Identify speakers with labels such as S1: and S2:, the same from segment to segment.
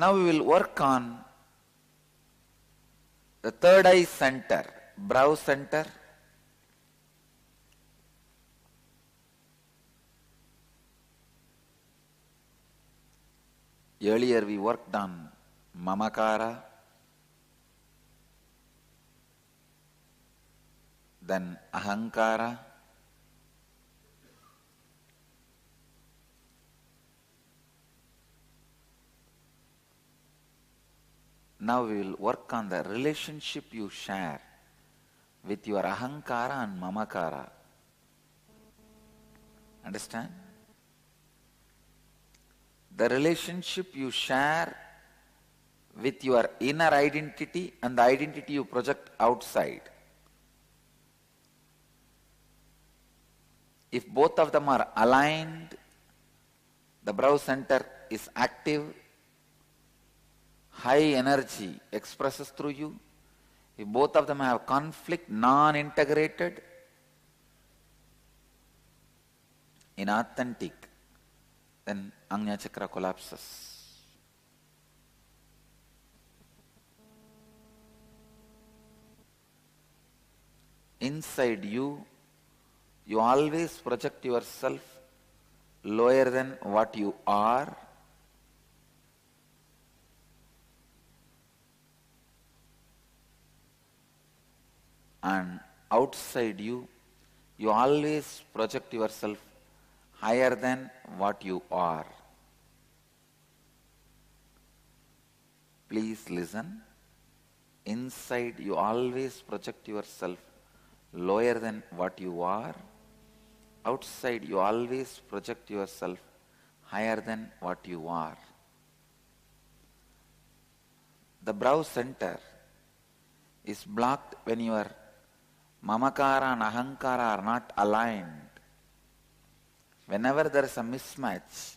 S1: Now we will work on the third eye center, brow center. Earlier we worked on mamakara, then ahankara, now we will work on the relationship you share with your ahankara and mamakara. Understand? The relationship you share with your inner identity and the identity you project outside. If both of them are aligned, the brow center is active, high energy expresses through you. If both of them have conflict, non-integrated, inauthentic, then Ajna chakra collapses. Inside you, you always project yourself lower than what you are. And outside you, you always project yourself higher than what you are. Please listen. Inside you always project yourself lower than what you are. Outside you always project yourself higher than what you are. The brow center is blocked when your mamakara and ahankara are not aligned. Whenever there is a mismatch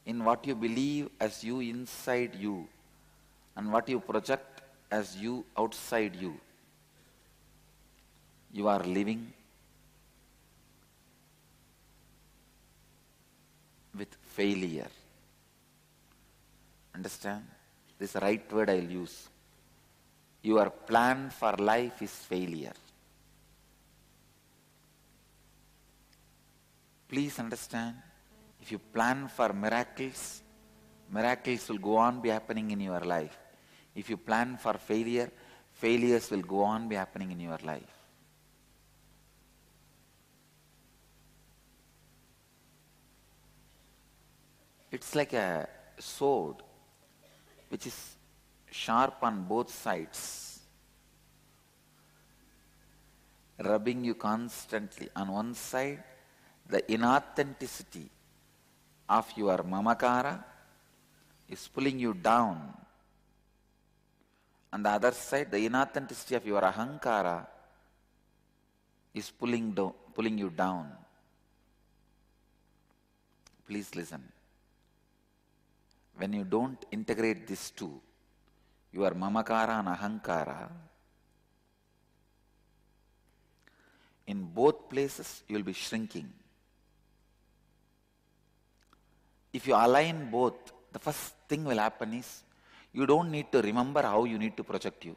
S1: in what you believe as you inside you and what you project as you outside you, you are living with failure. Understand? This is the right word I will use. Your plan for life is failure. Please understand, if you plan for miracles, miracles will go on be happening in your life. If you plan for failure, failures will go on be happening in your life. It's like a sword which is sharp on both sides, rubbing you constantly. On one side, the inauthenticity of your mamakara is pulling you down. On the other side, the inauthenticity of your ahankara is pulling you down. Please listen. When you don't integrate these two, your mamakara and ahankara, in both places you will be shrinking. If you align both, the first thing will happen is you don't need to remember how you need to project you.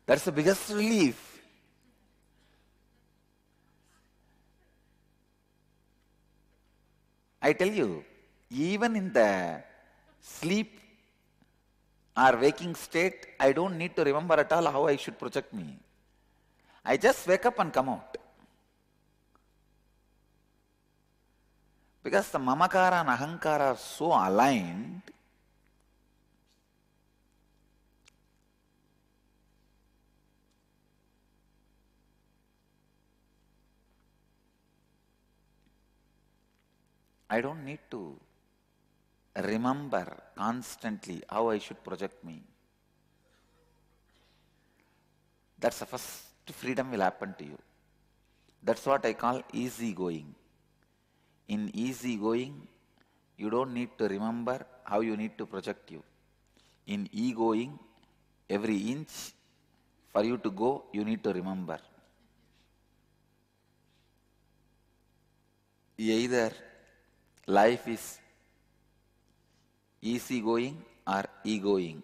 S1: That's the biggest relief. I tell you, even in the sleep or waking state, I don't need to remember at all how I should project me. I just wake up and come out. Because the mamakara and ahankara are so aligned, I don't need to remember constantly how I should project me. That's the first freedom will happen to you. That's what I call easy going. In easy going, you don't need to remember how you need to project you. In e-going, every inch for you to go, you need to remember. Either life is Easygoing or egoing?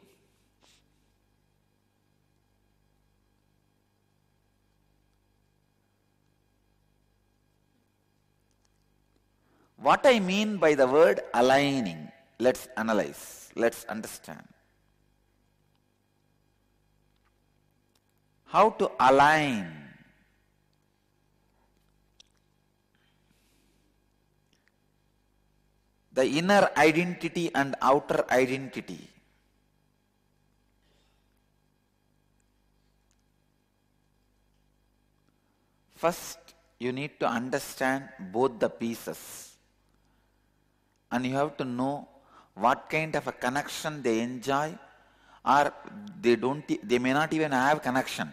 S1: What I mean by the word aligning, let's analyze, let's understand. How to align the inner identity and outer identity. First, you need to understand both the pieces, and you have to know what kind of a connection they enjoy, or they may not even have connection.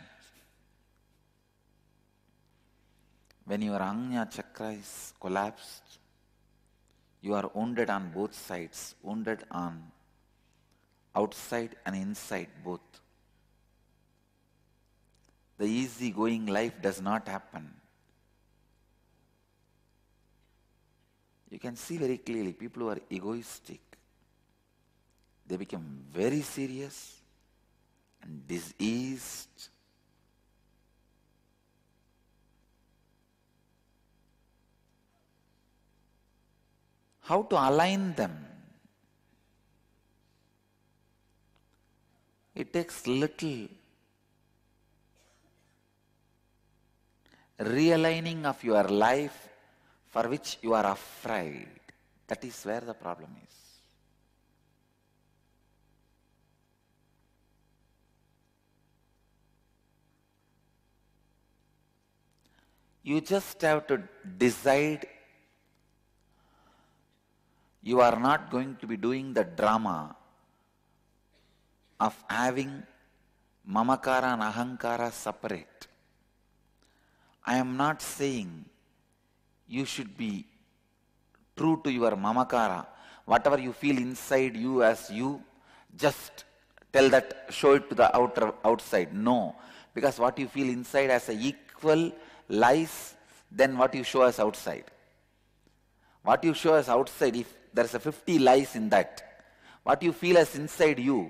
S1: When your Ajna chakra is collapsed, you are wounded on both sides, wounded on outside and inside both. The easy-going life does not happen. You can see very clearly people who are egoistic, they become very serious and diseased. How to align them? It takes little realigning of your life for which you are afraid. That is where the problem is. You just have to decide you are not going to be doing the drama of having mamakara and ahankara separate. I am not saying you should be true to your mamakara. Whatever you feel inside you as you, just tell that, show it to the outside. No. Because what you feel inside as an equal lies than what you show as outside. What you show as outside, if there is a 50 lies in that, what you feel as inside you,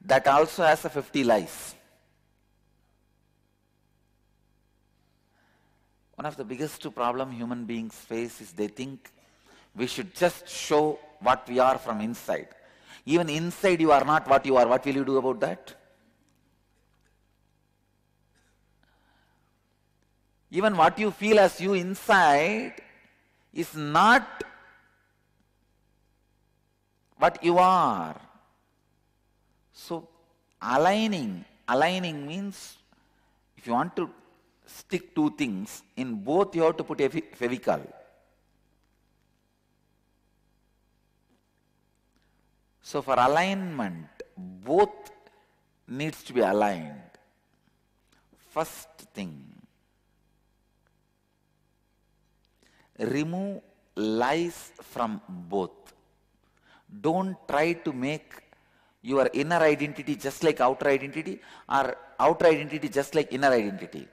S1: that also has a 50 lies. One of the biggest problem human beings face is they think we should just show what we are from inside. Even inside you are not what you are. What will you do about that? Even what you feel as you inside is not what you are. So aligning means if you want to stick two things, in both you have to put a Fevicol. So for alignment, both needs to be aligned. First thing, remove lies from both. Don't try to make your inner identity just like outer identity, or outer identity just like inner identity.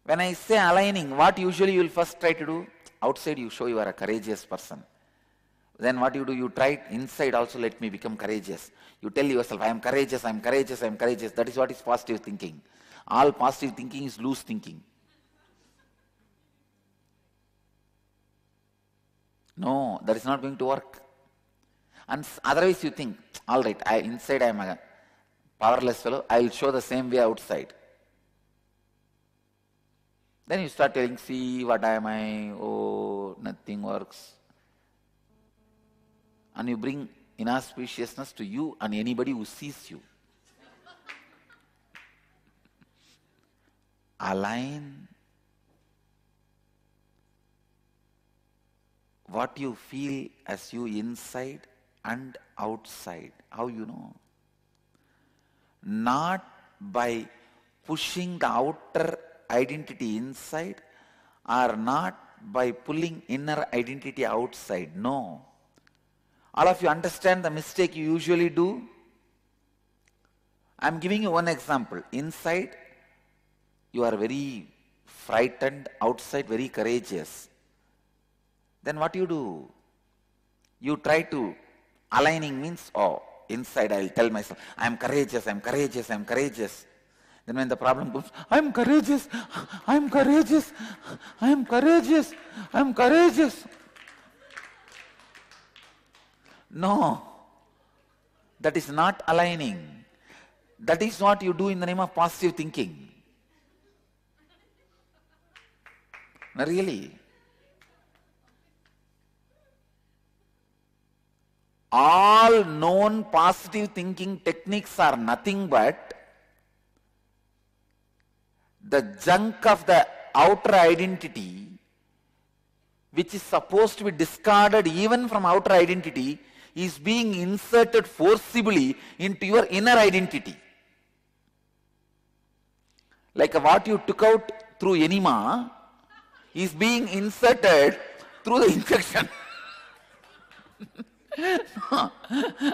S1: When I say aligning, what usually you will first try to do? Outside you show you are a courageous person. Then what you do? You try inside also, let me become courageous. You tell yourself, I am courageous, I am courageous, I am courageous. That is what is positive thinking. All positive thinking is loose thinking. No, that is not going to work. And otherwise you think, all right, inside I am a powerless fellow, I will show the same way outside. Then you start telling, see, what am I? Oh, nothing works. And you bring inauspiciousness to you and anybody who sees you. Align what you feel as you inside and outside. How you know? Not by pushing the outer identity inside, or not by pulling inner identity outside. No. All of you understand the mistake you usually do? I am giving you one example. Inside, you are very frightened, outside very courageous. Then what you do? You try to Aligning means, oh, inside I'll tell myself, I'm courageous, I'm courageous, I'm courageous. Then when the problem comes, I'm courageous, I'm courageous, I'm courageous, I'm courageous. No, that is not aligning. That is what you do in the name of positive thinking. No, really. All known positive thinking techniques are nothing but the junk of the outer identity, which is supposed to be discarded even from outer identity, is being inserted forcibly into your inner identity. Like what you took out through enema is being inserted through the infection.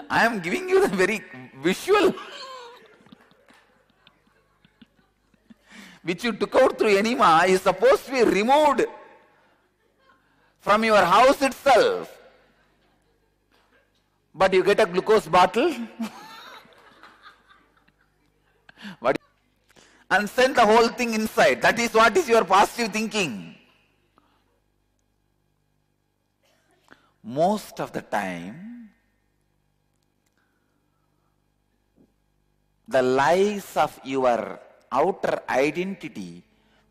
S1: I am giving you the very visual. Which you took out through enema is supposed to be removed from your house itself. But you get a glucose bottle and send the whole thing inside. That is what is your positive thinking. Most of the time, the lies of your outer identity,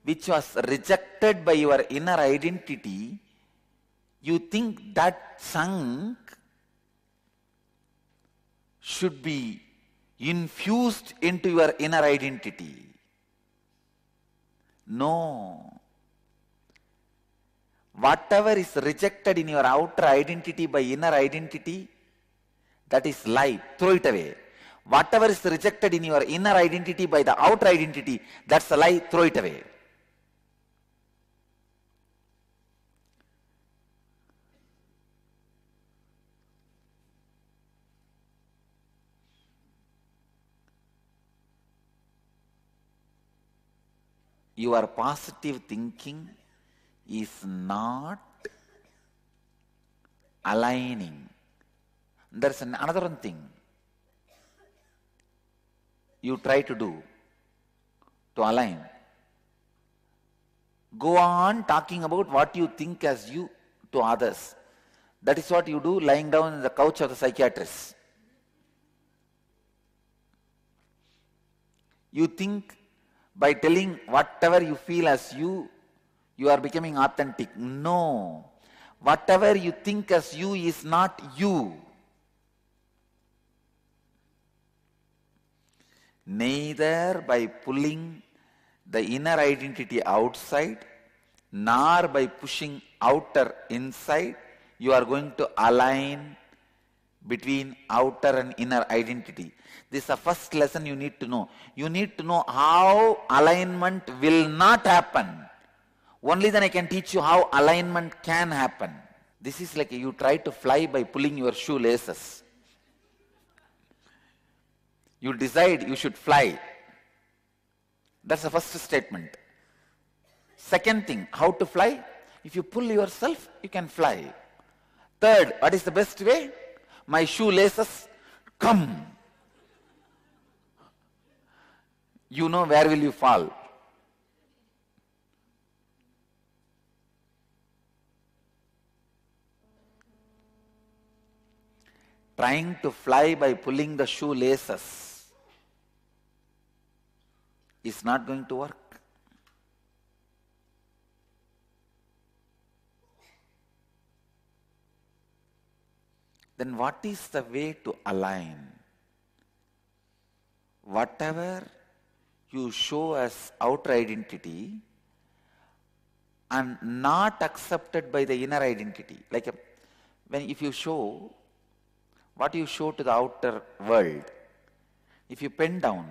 S1: which was rejected by your inner identity, you think that chunk should be infused into your inner identity. No. Whatever is rejected in your outer identity by inner identity, that is lie. Throw it away. Whatever is rejected in your inner identity by the outer identity, that's a lie. Throw it away. Your positive thinking is not aligning. There's another one thing you try to do to align. Go on talking about what you think as you to others. That is what you do lying down on the couch of the psychiatrist. You think by telling whatever you feel as you are becoming authentic. No. Whatever you think as you is not you. Neither by pulling the inner identity outside, nor by pushing outer inside, you are going to align between outer and inner identity. This is the first lesson you need to know. You need to know how alignment will not happen. Only then I can teach you how alignment can happen. This is like you try to fly by pulling your shoelaces. You decide you should fly. That's the first statement. Second thing, how to fly? If you pull yourself, you can fly. Third, what is the best way? My shoelaces come. You know where will you fall. Trying to fly by pulling the shoelaces is not going to work. Then what is the way to align? Whatever you show as outer identity and not accepted by the inner identity. Like if you show what you show to the outer world, if you pen down,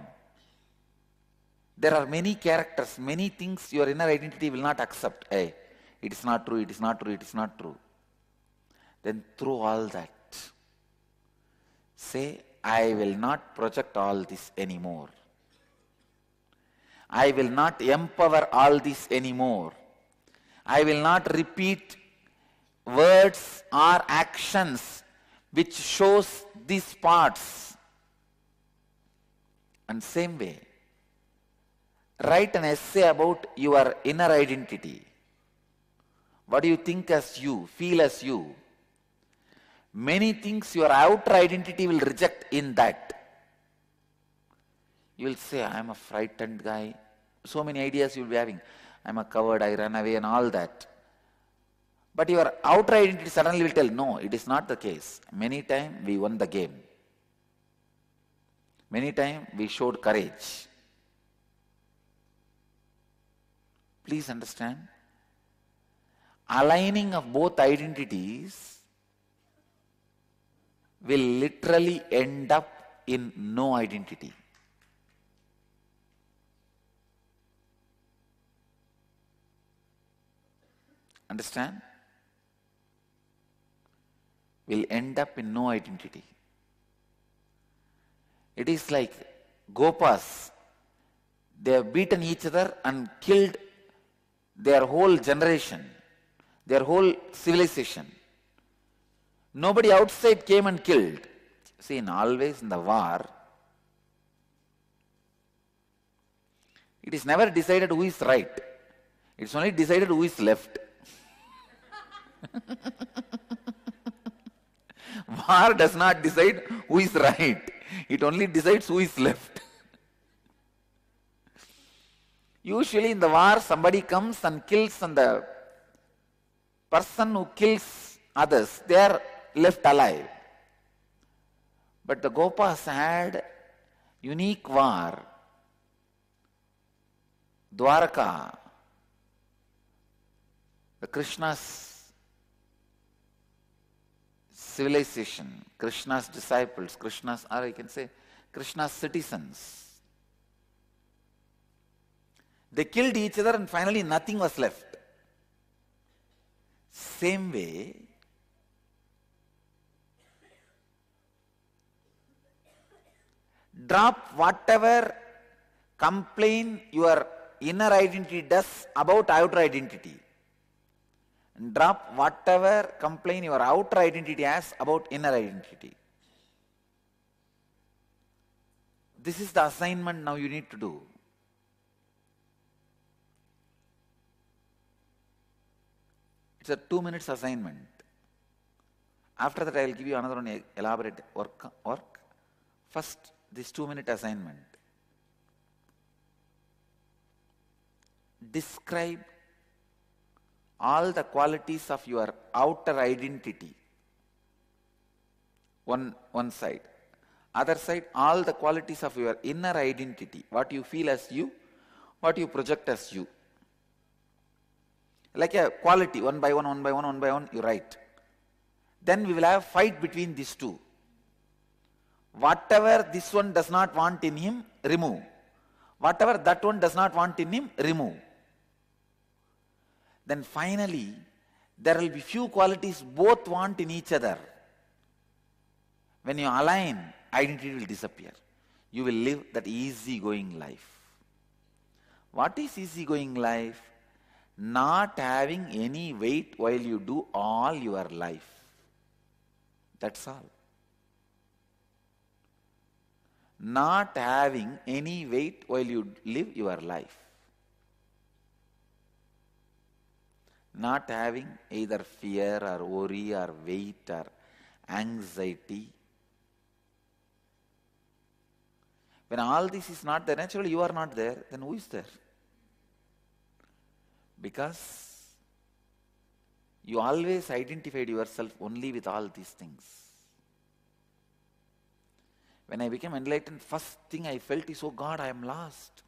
S1: there are many characters, many things your inner identity will not accept. Hey, it is not true, it is not true, it is not true. Then throw all that. Say, I will not project all this anymore. I will not empower all this anymore. I will not repeat words or actions which shows these parts. And same way, write an essay about your inner identity. What do you think as you, feel as you? Many things your outer identity will reject in that. You will say, I am a frightened guy. So many ideas you will be having. I am a coward, I run away and all that. But your outer identity suddenly will tell, no, it is not the case. Many times we won the game. Many times we showed courage. Please understand. Aligning of both identities will literally end up in no identity. Understand? Will end up in no identity. It is like Gopas. They have beaten each other and killed their whole generation, their whole civilization. Nobody outside came and killed. See, always in the war, it is never decided who is right. It's only decided who is left. War does not decide who is right. It only decides who is left. Usually in the war, somebody comes and kills, and the person who kills others, they are left alive. But the Gopas had unique war. Dwarka, the Krishna's civilization, Krishna's disciples, Krishna's, or I can say, Krishna's citizens. They killed each other and finally nothing was left. Same way, drop whatever complaint your inner identity does about outer identity. And drop whatever complaint your outer identity has about inner identity. This is the assignment now you need to do. It's a 2 minutes assignment. After that I will give you another one elaborate work. First, this 2-minute assignment. Describe all the qualities of your outer identity. One side. Other side, all the qualities of your inner identity. What you feel as you, what you project as you. Like a quality, one by one, you write. Then we will have a fight between these two. Whatever this one does not want in him, remove. Whatever that one does not want in him, remove. Then finally, there will be few qualities both want in each other. When you align, identity will disappear. You will live that easy-going life. What is easy-going life? Not having any weight while you do all your life. That's all. Not having any weight while you live your life. Not having either fear or worry or weight or anxiety. When all this is not there, naturally you are not there, then who is there? Because you always identified yourself only with all these things. When I became enlightened, first thing I felt is, oh God, I am lost.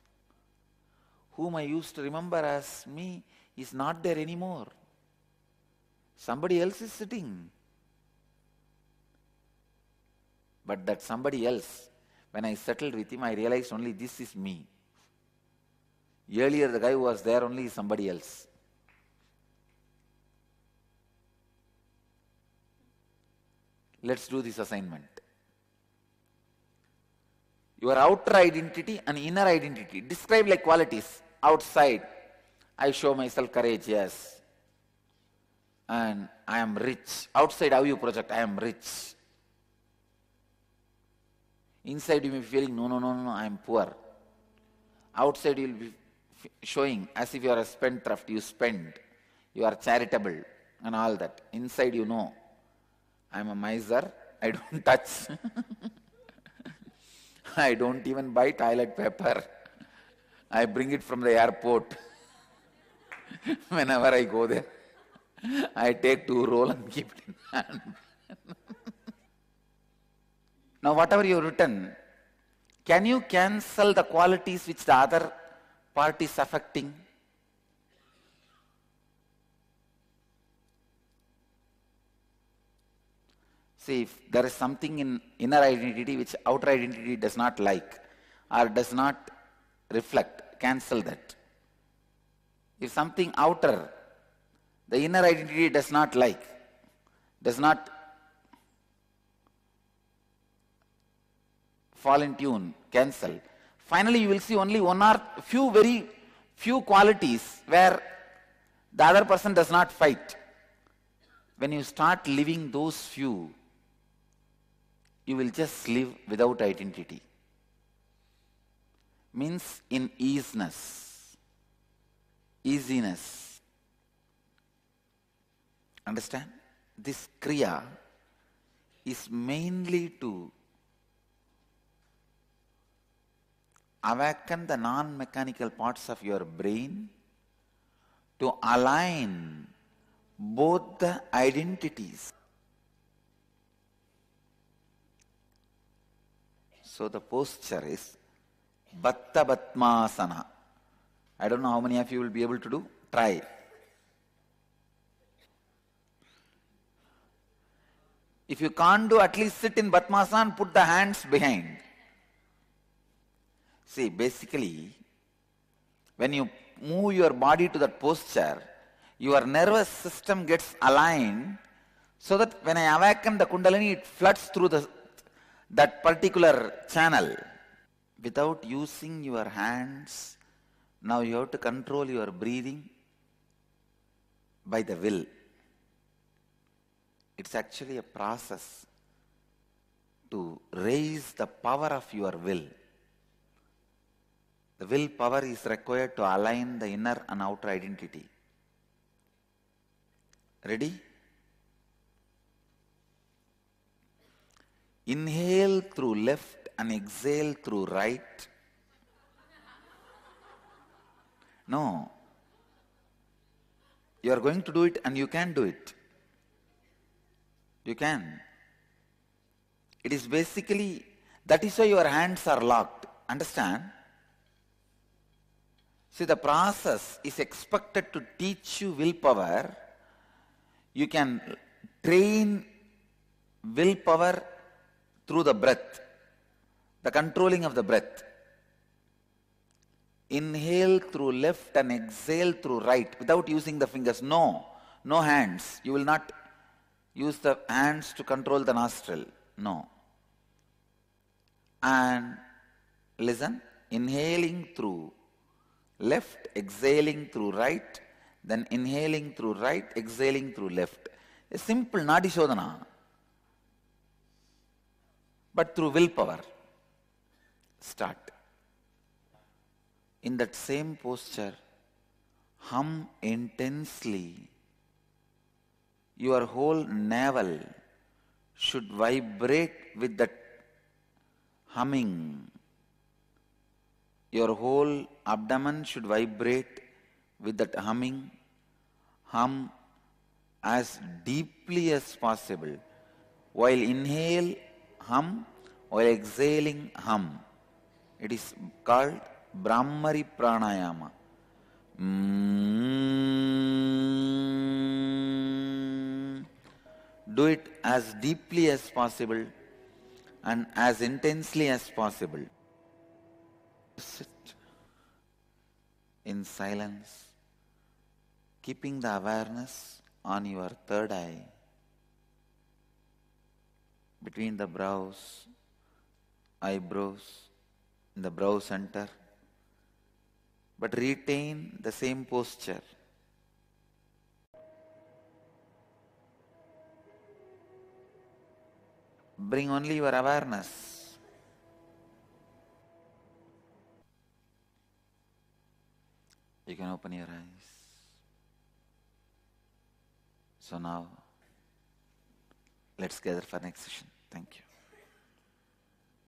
S1: Whom I used to remember as me is not there anymore. Somebody else is sitting. But that somebody else, when I settled with him, I realized only this is me. Earlier the guy who was there only is somebody else. Let's do this assignment. Your outer identity and inner identity. Describe like qualities. Outside, I show myself courage, yes. And I am rich. Outside, how you project, I am rich. Inside you may be feeling, no, no, no, no, I am poor. Outside you will be showing as if you are a spendthrift, you spend, you are charitable and all that. Inside you know, I am a miser, I don't touch. I don't even buy toilet paper. I bring it from the airport. Whenever I go there, I take 2 roll and keep it in hand. Now whatever you have written, can you cancel the qualities which the other part is affecting? See, if there is something in inner identity which outer identity does not like or does not reflect, cancel that. If something outer, the inner identity does not like, does not fall in tune, cancel. Finally, you will see only one or very few qualities where the other person does not fight. When you start living those few, you will just live without identity. Means in easiness. Understand? This kriya is mainly to awaken the non-mechanical parts of your brain to align both the identities. So the posture is Batta Batmasana. I don't know how many of you will be able to do. Try. If you can't do, at least sit in Batmasana and put the hands behind. See, basically, when you move your body to that posture, your nervous system gets aligned so that when I awaken the Kundalini, it floods through that particular channel. Without using your hands, now you have to control your breathing by the will. It's actually a process to raise the power of your will. The will power is required to align the inner and outer identity. Ready? Inhale through left and exhale through right. No. You are going to do it and you can do it. You can. It is basically, that is why your hands are locked. Understand? See, the process is expected to teach you willpower. You can train willpower through the breath, the controlling of the breath. Inhale through left and exhale through right without using the fingers. No hands. You will not use the hands to control the nostril. No. And listen, inhaling through left, exhaling through right, then inhaling through right, exhaling through left. A simple Nadi Shodhana, but through willpower. Start. In that same posture, hum intensely. Your whole navel should vibrate with that humming. Your whole abdomen should vibrate with that humming. Hum as deeply as possible. While inhale, hum. While exhaling, hum. It is called Brahmari Pranayama. Do it as deeply as possible and as intensely as possible. Sit in silence, keeping the awareness on your third eye, between the brows, eyebrows, in the brow center, but retain the same posture. Bring only your awareness You can open your eyes. So now, let's gather for next session. Thank you.